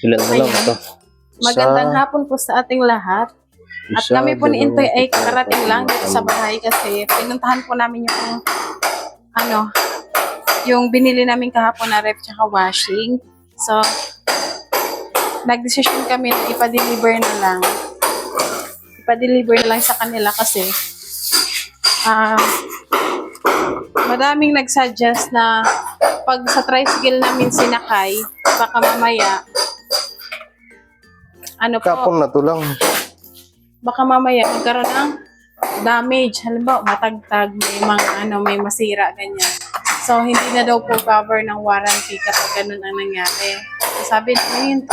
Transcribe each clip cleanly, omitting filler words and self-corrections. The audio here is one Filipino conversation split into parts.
Ilan na lang ito? Magandang hapon po sa ating lahat. At kami po ni Intoy ay kakarating lang dito sa bahay kasi pinuntahan po namin yung binili namin kahapon na ref tsaka washing. So, nagdesisyon kami na ipa-deliver na lang. Ipa-deliver na lang sa kanila kasi madaming nagsuggest na pag sa tricycle namin sinakay, baka mamaya Kapon na to lang. baka mamaya magkaroon ng damage. Halimbawa, matagtag, may masira, ganyan. So, hindi na daw po cover ng warranty kapag ganun ang nangyari. So, sabi namin,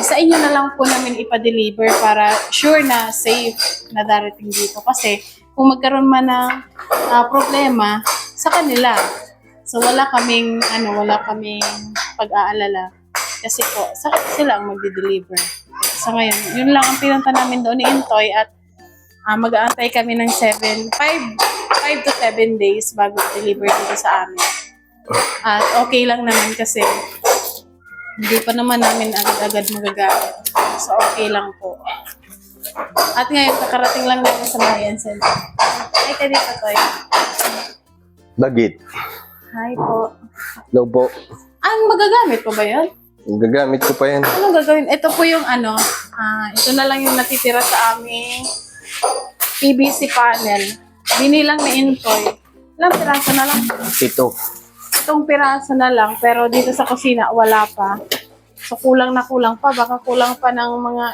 sa inyo na lang po namin ipa-deliver para sure na safe na darating dito. Kasi, kung magkaroon man ng problema, sa kanila. So, wala kaming pag-aalala. Kasi po, sila ang magdi-deliver. So ngayon, yun lang ang pinunta namin doon ni Intoy at mag-aantay kami ng 5 to 7 days bago deliver dito sa amin. At okay lang naman kasi hindi pa naman namin agad-agad magagamit. So okay lang po. At ngayon, kakarating lang namin sa Marian Center. Hi, ka dito, Toy. Dagit. Hi po. Hello po. Ang magagamit po ba yan? Gagamit ko pa yan. Anong gagawin? Ito po yung ito na lang yung natitira sa aming PVC panel. Binilang ni Intoy. Ilang piraso na lang? Ito. Itong piraso na lang, pero dito sa kusina, wala pa. So, kulang na kulang pa. Baka kulang pa ng mga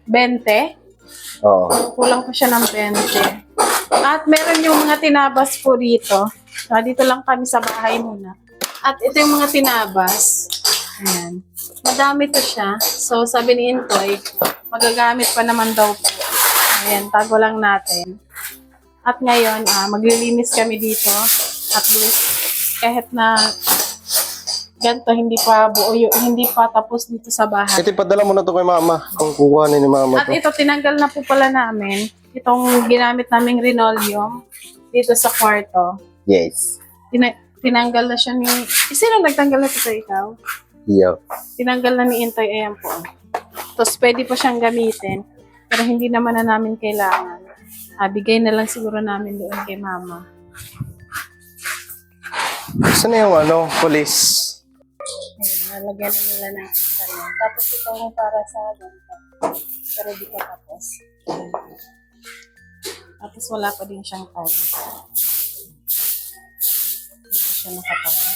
20. Oo. Kulang pa siya ng 20. At meron yung mga tinabas po dito. Dito lang kami sa bahay muna. At ito yung mga tinabas. Ayan. Madami to siya. So, sabi ni Intoy, magagamit pa naman daw po. Ayan, tago lang natin. At ngayon, maglilinis kami dito. At least, kahit na ganito, hindi pa tapos dito sa bahay. Ito, padala mo na to kay mama. Kung kukuha ni mama At to. ito, tinanggal na po pala namin. Itong ginamit naming linoleum dito sa kwarto. Yes. Tinanggal na siya ni... Sino nagtanggal na ito, ikaw? Yeah. Tinanggal na ni Intoy, ayan po. Tapos pwede po siyang gamitin. Pero hindi naman na namin kailangan. Bigay na lang siguro namin doon kay mama. Saan na yung police? Ayun, nalagyan na nila ng isa. Tapos itong para sa ganito. Pero di pa tapos. Tapos wala pa din siyang tiles. Dito siya nakatapos.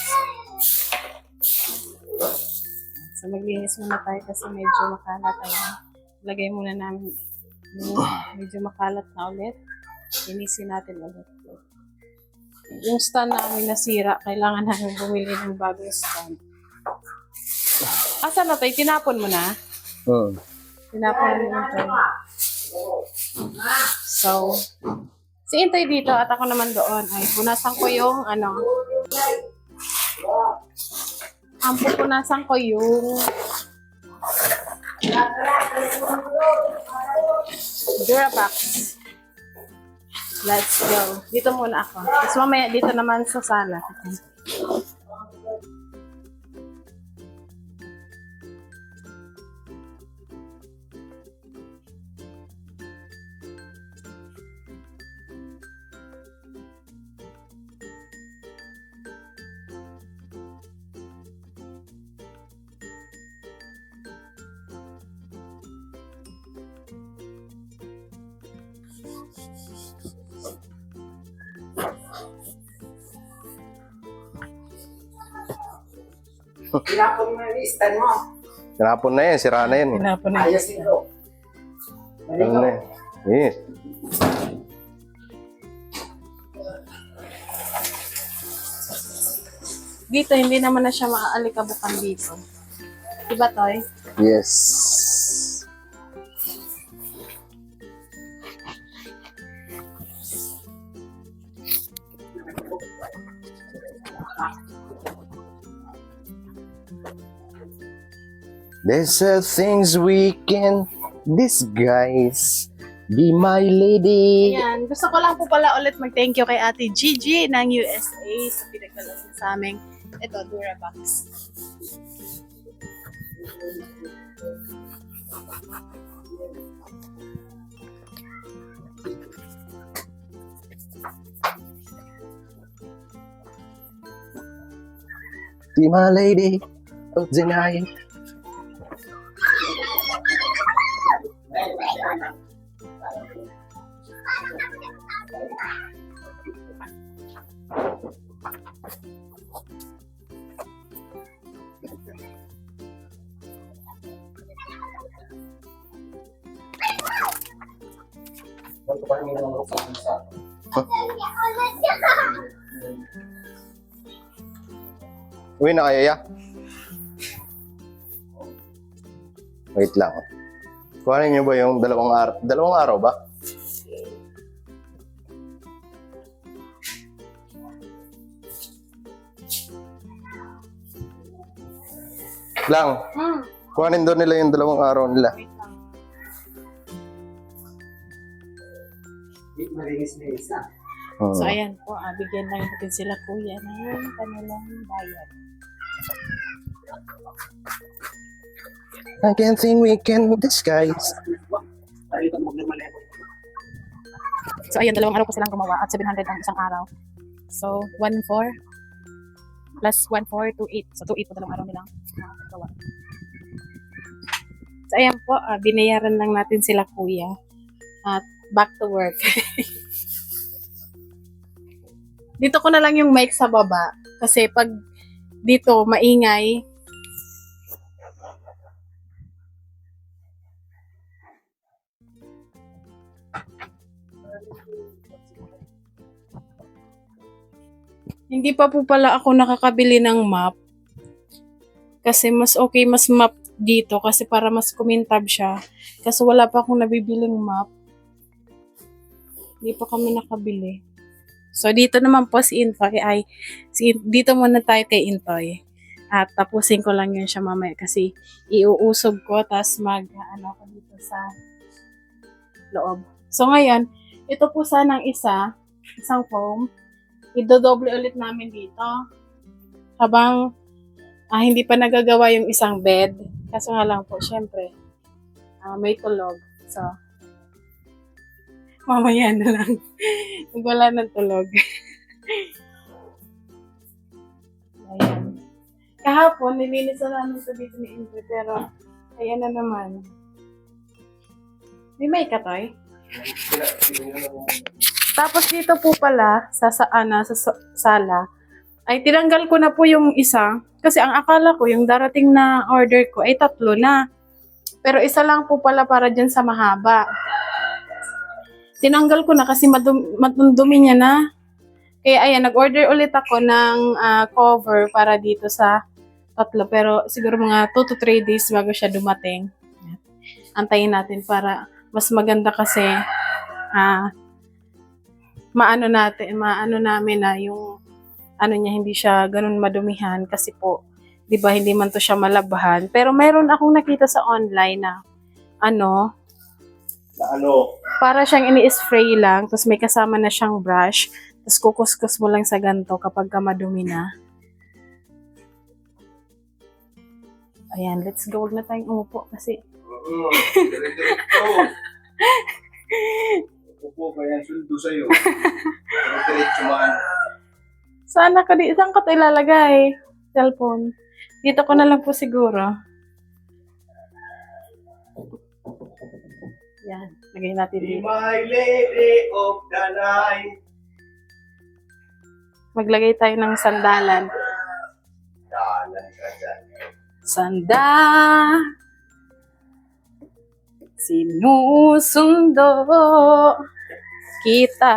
So maglinis muna tayo kasi medyo makalat tayo. Lagay muna namin medyo makalat na ulit. Linisin natin ulit. Yung stand namin nasira, kailangan namin bumili ng bagong stand. Asan na tayo? Tinapon mo na? Tinapon mo na tayo. So, si Intoy dito at ako naman doon ay punasan ko yung pupunasan ko yung Durabox. Let's go. Dito muna ako. Tapos mamaya dito naman sa sala. Tinapon mo yung stand mo. Tinapon na yan. Sira na yan. Tinapon na. Ayos nito. Ano na yan? Yes. Dito, hindi naman na siya maaalikabukan dito. Diba, Toy? Yes. There's things we can disguise. Be my lady. Ayan. Gusto ko lang po pala ulit mag-thank you kay Ate Gigi ng USA sa pinagdala niya sa aming ito, Durabox. Be my lady of the night. Uwi na kayo, ya? Wait lang. Kuhanin niyo ba yung dalawang araw ba? Lang. Kuhanin doon nila yung 2 araw nila. Wait lang. Malinis-linis na. So, ayan po, bigyan lang natin sila kuya na yung kanilang bayad. I can't think we can disguise. So, ayan, 2 araw po silang gumawa at 700 ang isang araw. So, 1,400 plus 1,400, 2,800. So, 2,800 po 2 araw nilang gawa. So, ayan po, binayaran lang natin sila kuya. At back to work. Dito ko na lang yung mic sa baba. Kasi pag dito maingay, hindi pa po pala ako nakakabili ng map. Kasi mas okay, mas map dito. Kasi para mas kumintab siya. Kasi wala pa akong nabibiling map. Hindi pa kami nakabili. So, dito naman po si Intoy dito muna tayo kay Intoy. At tapusin ko lang yun siya mamaya kasi iuusog ko tapos ano ko dito sa loob. So, ngayon, ito po sanang isang foam. Idodoble ulit namin dito. Habang hindi pa nagagawa yung isang bed. Kaso nga lang po, syempre, may tulog. So, mamaya na lang. Wala ng tulog. Ayan. Kahapon, nilinis na namin ito dito ni Ingrid, pero ayan na naman. May katoy? Tapos dito po pala, sa sala, ay tinanggal ko na po yung isa. Kasi ang akala ko, yung darating na order ko ay 3 na. Pero isa lang po pala para dyan sa mahaba. Tinanggal ko na kasi madumi niya na. Kaya ayan, nag-order ulit ako ng cover para dito sa 3. Pero siguro mga 2 to 3 days bago siya dumating. Antayin natin para mas maganda kasi maano namin na yung niya hindi siya ganun madumihan kasi po 'di ba hindi man to siya malabhan. Pero meron akong nakita sa online na para siyang ini-spray lang, tapos may kasama na siyang brush, tapos kukuskus mo lang sa ganito kapag madumi na. Ayan, let's go. Huwag na tayong umupo kasi. Upo ba yan? Sundo sa'yo. Diretso man. Saan ko ito ilalagay? Cellphone. Dito ko na lang po siguro. Yan, lagay natin dito. My lady of the night. Maglagay tayo ng sandalan. Dalan ka dyan. Sanda, sinusundo kita.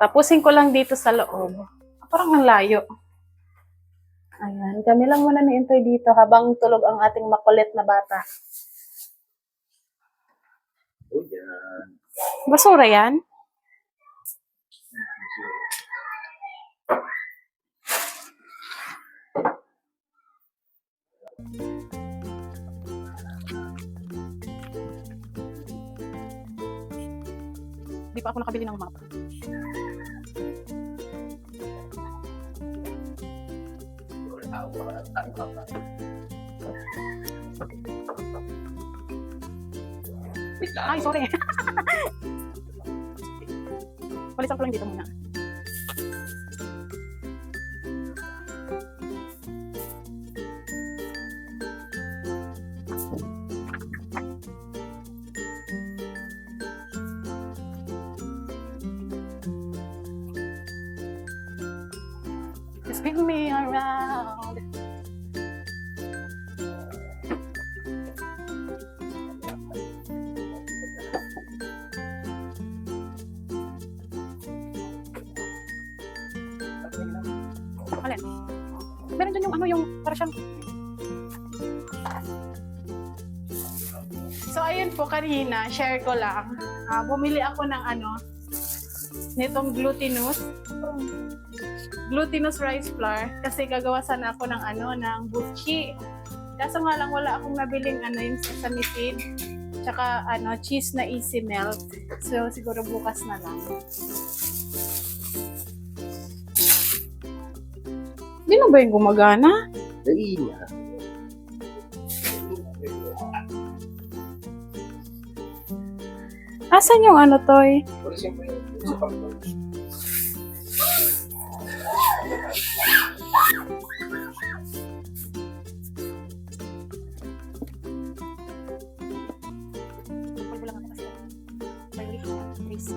Tapusin ko lang dito sa loob. Parang ang layo. Ayan, kami lang muna ni-enter dito habang tulog ang ating makulit na bata. O yan. Basura yan? Di pa ako nakabili ng map. Ay, sorry. Palisan ko lang dito muna. Spin me around. Alin? Meron dyan yung ano yung para siyang... So, ayun po kanina, share ko lang. Bumili ako ng ano, nitong glutinous rice flour kasi gagawa sana ako ng ano, ng buchi. Kaso nga lang wala akong nabiling ano yung sesame seed tsaka ano, cheese na easy melt. So, siguro bukas na lang. Hindi na ba yung gumagana? Dali na. Asan yung ano, Toy? Pero siyempre, sa pagkakas. Pulbo lang ako kasi. Maliit na, please.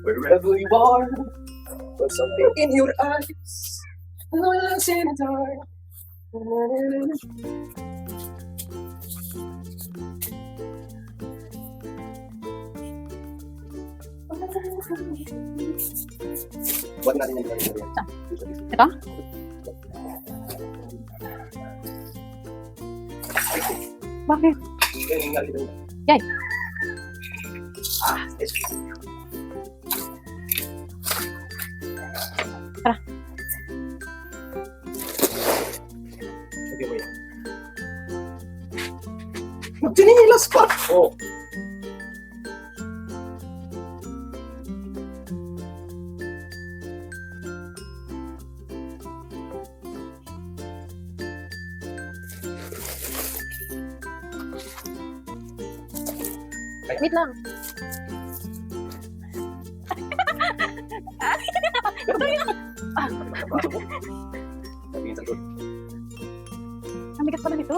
Wherever you are, put something in your eyes. Lost in the dark. Huwag natin yung ganito yan. Ito? Bakit? Yan, yung ganito. Yay! Yes. Tara. Sige mo yan. Magtinilas ka! Oo. Wait lang. Sabihin sa doon. Ang bigat pala nito.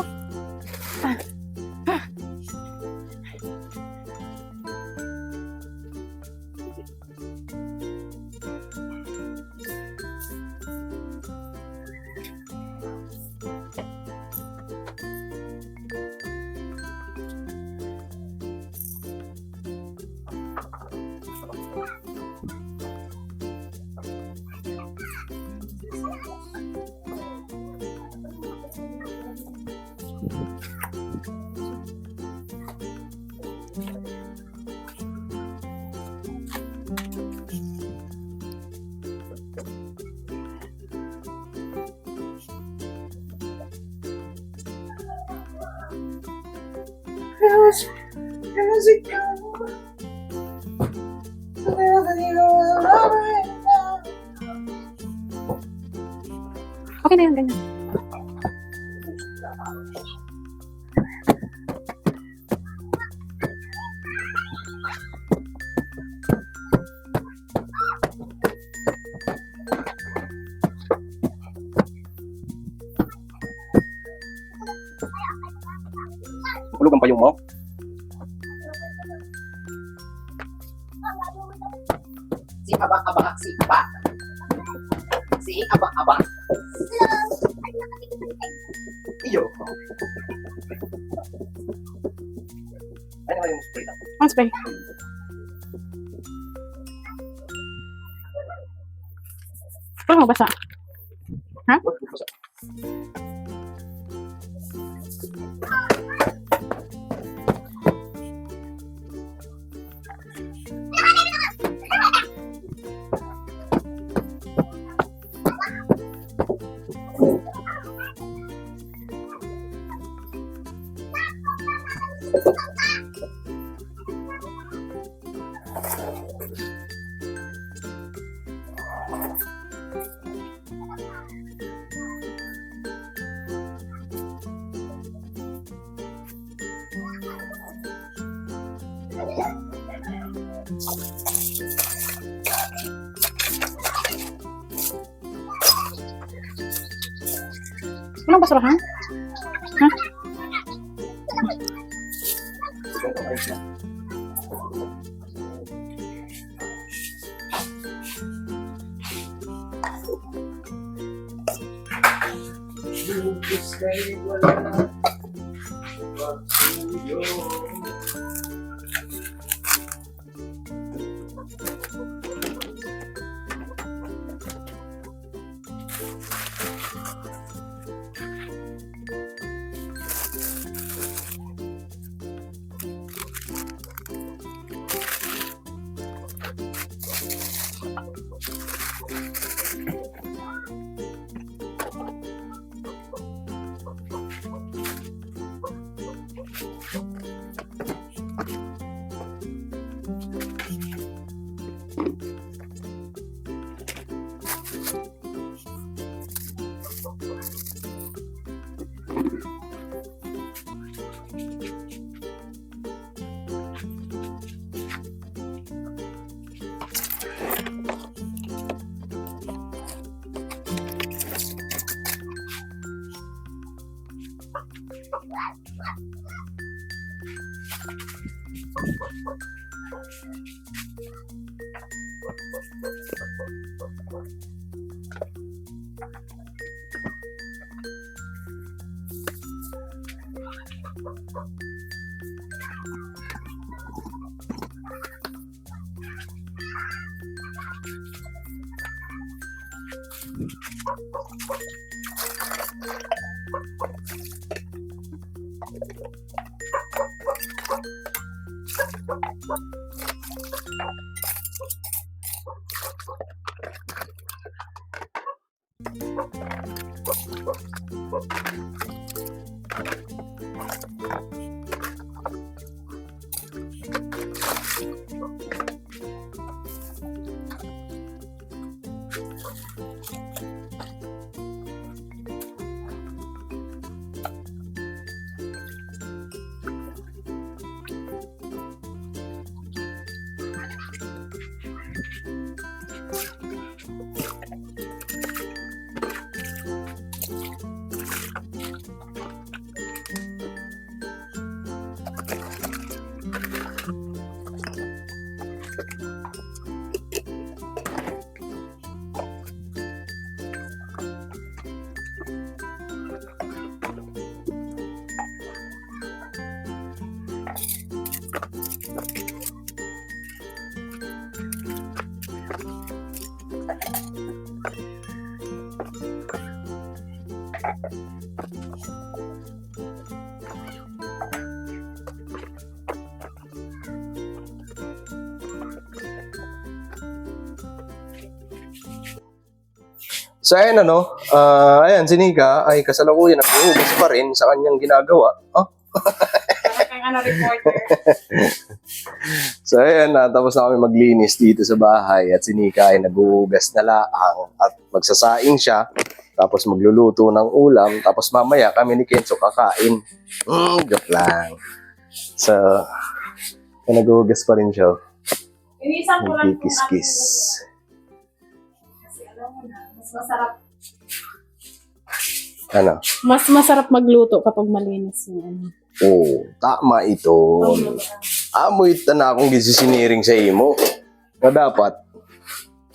How's it going? Wherever you are right now. Okay na yun, ganyan. Tulog ang payong mo. Si abak-abak, si abak. Si abak-abak. Iyo. Tay. Parang mabasa. Ha? Anong basurahan? Ha? So ayan ayan si Nika ay kasalukuyan nag-uubos pa rin sa kanyang ginagawa. Parang kang reporter. So ayan tapos na kami maglinis dito sa bahay at si Nika ay nag-uugas na laang at magsasaing siya. Tapos magluluto ng ulam. Tapos mamaya kami ni Kenzo kakain. Joke lang. So, nag-uugas pa rin siya. Inisan ko lang Nagkikis-kis. Kasi alam mo na, mas masarap. Ano? Mas masarap magluto kapag malinis yung Oo, tama ito. Amoy na akong gisisiniring sa imo. Na dapat,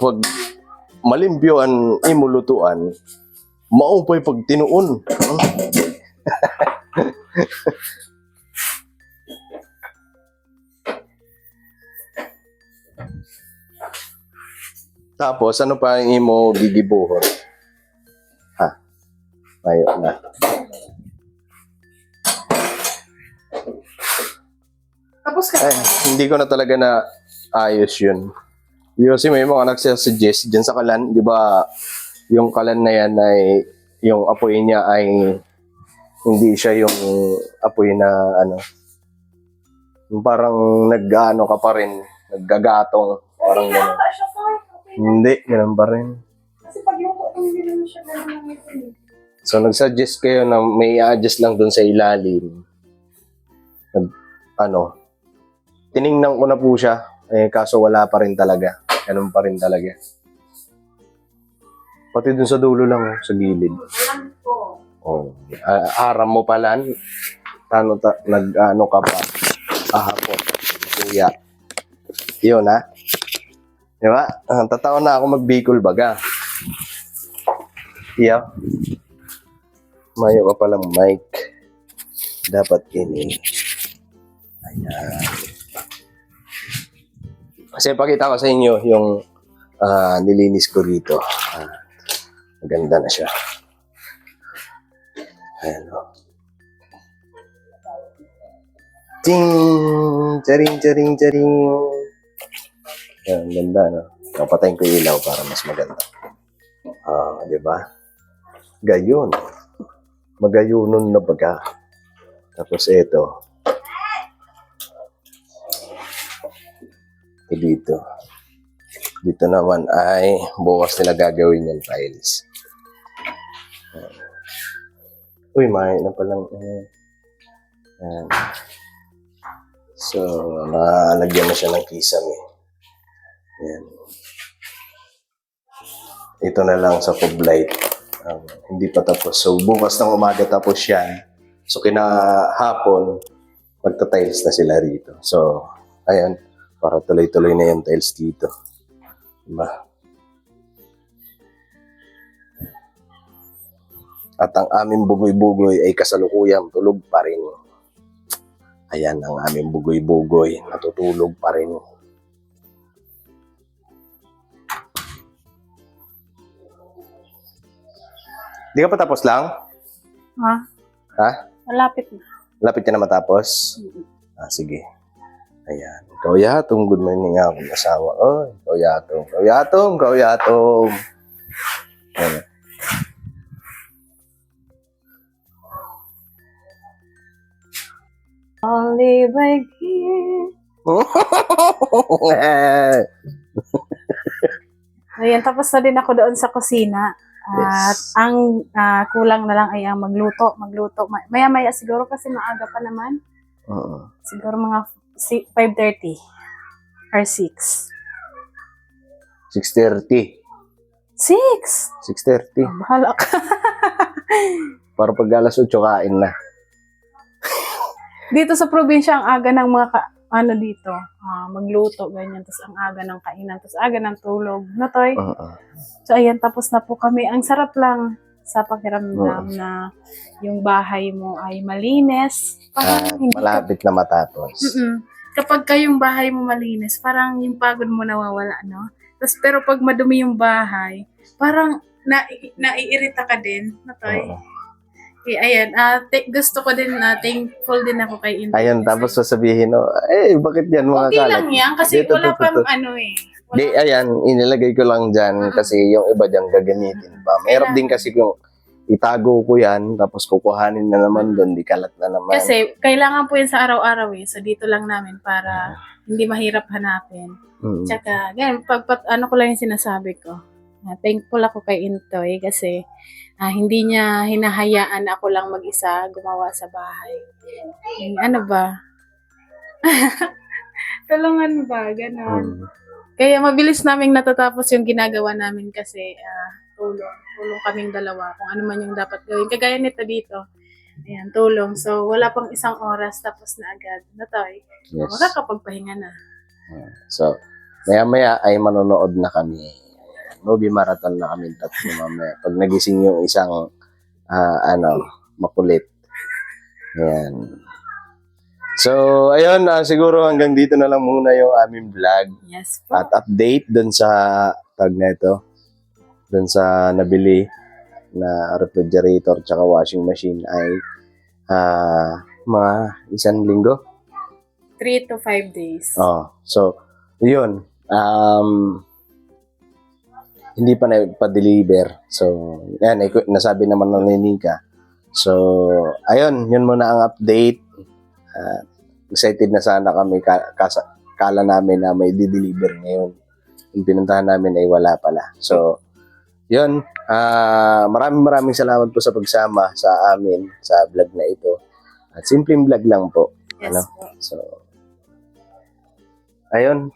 pag malimpyo ang imulutuan, maupay pag tinuon. Tapos, ano pa yung imo gigibuhon? Ha? Ayun na. Tapos ka. Ay, hindi ko na talaga na ayos yun. Kasi may mga nagsasuggest dyan sa kalan, di ba, yung kalan na yan ay, yung apoy niya ay, hindi siya yung apoy na, ano, yung parang nag-ano ka pa rin, naggagatong, parang gano'n. siya pa. Hindi, gano'n pa rin. Kasi pag luto, hindi naman siya gano'n ng ito. So, nag-suggest kayo na may i-adjust lang dun sa ilalim. Ano, tiningnan ko na po siya, kaso wala pa rin talaga. Ganun pa rin talaga. Pati dun sa dulo lang, sa gilid. Alam ko. Oh, aram mo pala. Nag-ano ka pa. Ahapon. Kuya. Yun, ha? Di ba? Tataon na ako mag-Bicol baga. Iya. Mayo ka palang mic. Dapat ini. Ayan. Kasi pakita ko sa inyo yung nilinis ko rito. Maganda na siya. Ayan o. Ting! Charing, charing, charing. Ayan, ganda, no? Kapatayin ko yung ilaw para mas maganda. Di ba? Gayon. Magayunon na baga. Tapos ito. Dito. Dito naman ay bukas nila gagawin yung tiles. Uy, may na palang. Ayan. So, nalagyan na siya ng kisame. Ayan. Ito na lang sa fog light. Hindi pa tapos. So, bukas ng umaga tapos yan. So, kinahapon, magta-tiles na sila rito. So, ayan. Para tuloy-tuloy na yung tiles dito. Diba? At ang aming bugoy-bugoy ay kasalukuyang tulog pa rin. Ayan ang aming bugoy-bugoy. Natutulog pa rin. Di ka pa tapos lang? Ha? Ha? Malapit na. Lapit ka na matapos? Sige. Ayan. Ikaw yatong, good morning nga akong asawa. Oh, ikaw yatong, ikaw yatong, ikaw yatong. Ayan. Only by here. Ayan, tapos na din ako doon sa kusina. At Yes. ang kulang na lang ay ang magluto. Maya-maya siguro kasi maaga pa naman. Oo. Siguro mga 5:30 or 6. 6:30. 6? 6:30. Bahala ka. Para pag alas 8 kain na. Dito sa probinsya, ang aga ng mga dito, magluto, ganyan. Tapos ang aga ng kainan, tapos aga ng tulog. No, Toy? Oo. So, ayan, tapos na po kami. Ang sarap lang sa pakiramdam na yung bahay mo ay malinis. Parang hindi ka... Malapit na matapos. Kapag kayong bahay mo malinis, parang yung pagod mo nawawala, no? Tapos, pero pag madumi yung bahay, parang naiirita ka din, no, Toy? Oo. Ayan, gusto ko din, thankful din ako kay Inday. Ayun, kasi tapos sasabihin, bakit yan mga okay kalat? lang yan, kasi Dito, wala to. pang Wala, Di, ayan, inilagay ko lang dyan kasi yung iba dyan gagamitin pa. Mahirap din kasi kung itago ko yan, tapos kukuhanin na naman doon, di kalat na naman. kasi kailangan po yan sa araw-araw so dito lang namin para hindi mahirap hanapin. Tsaka, ganyan, ano ko lang yung sinasabi ko. Thankful ako kay Intoy kasi hindi niya hinahayaan ako lang mag-isa gumawa sa bahay. Ano ba? Tulungan ba? Ganon. Kaya mabilis naming natatapos yung ginagawa namin kasi tulong kaming dalawa kung ano man yung dapat gawin. Kagaya nito dito. Ayan, tulong. So, wala pang isang oras tapos na agad. Natoy, Yes. makakapagpahinga na. So, maya-maya ay manonood na kami. Movie marathon na kami tatlo mamaya. Pag nagising yung isang, makulit. Ayan. So, ayun, siguro hanggang dito na lang muna yung aming vlog. Yes po. At update dun sa tag na ito, dun sa nabili na refrigerator tsaka washing machine ay mga 1 linggo. 3 to 5 days. Oh, so, yun. Hindi pa na-deliver. So, yan, nasabi naman ng Nika. So, ayun, yun muna ang update. Excited na sana kami. Kala namin na may di-deliver ngayon. Yung pinuntahan namin ay wala pala. So, yun. Maraming salamat po sa pagsama sa amin sa vlog na ito. At simpleng vlog lang po. Yes Ano? po. So, ayun.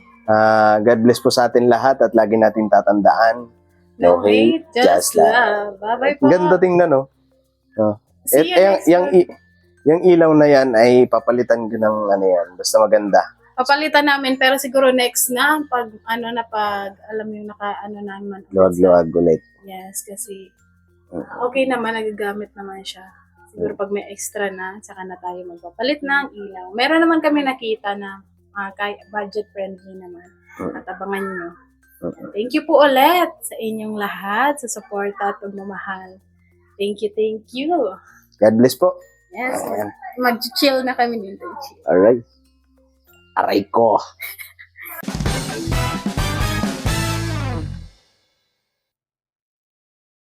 God bless po sa atin lahat at lagi natin tatandaan. No hate, just love. Bye-bye po. Ang ganda tingnan, no? See you next time. Yung ilaw na yan ay papalitan ko ng ano yan. Basta maganda. Papalitan namin pero siguro next na pag alam mo yung naman. Luwag-luwag ulit. Yes, kasi okay naman, nagagamit naman siya. Siguro pag may extra na, saka na tayo magpapalit ng ilaw. Meron naman kami nakita na budget friendly naman. At abangan nyo. Thank you po ulit sa inyong lahat, sa suporta at pagmamahal. Thank you. God bless po. Yes, Ayan. mag-chill na kami dito. Alright. Aray ko.